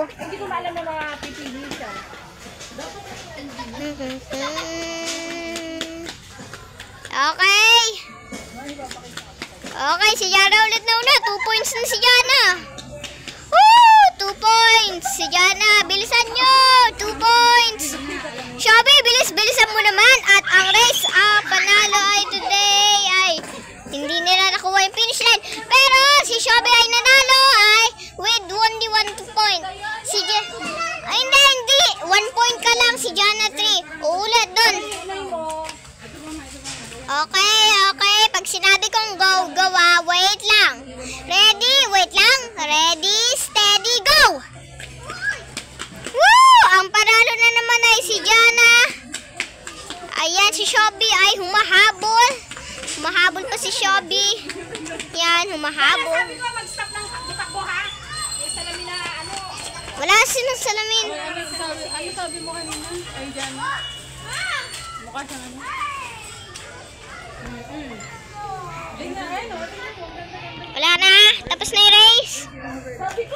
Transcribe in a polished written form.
Hindi ko maalam na mga pipili siya. Okay. Okay, si Jana ulit na una. 2 points na si Jana. Woo! 2 points. Si Jana, bilisan nyo. 2 points. Shelby, bilisan mo naman. At ang race, panalo ay today ay hindi nila nakuha yung finish line. Pero si Shelby ay nanalo ay with only 1 point. Si ay, hindi. 1 point ka lang. Si Jana 3. Uulat dun. Okay. Pag sinabi kong go, wait lang. Ready? Wait lang. Ready, steady, go! Woo! Ang panalo na naman ay si Jana. Ayan, si Shelby ay humahabol. Humahabol pa si Shelby. Yan, humahabol. Sabi ko, mag-stop ng takbo ha. Yung salamin na ano. Wala sinong salamin. Ano sabi mo kanina? Ay, Jana. Mukha siya ano. Wala na. Tapos na yung race. Sabi ko,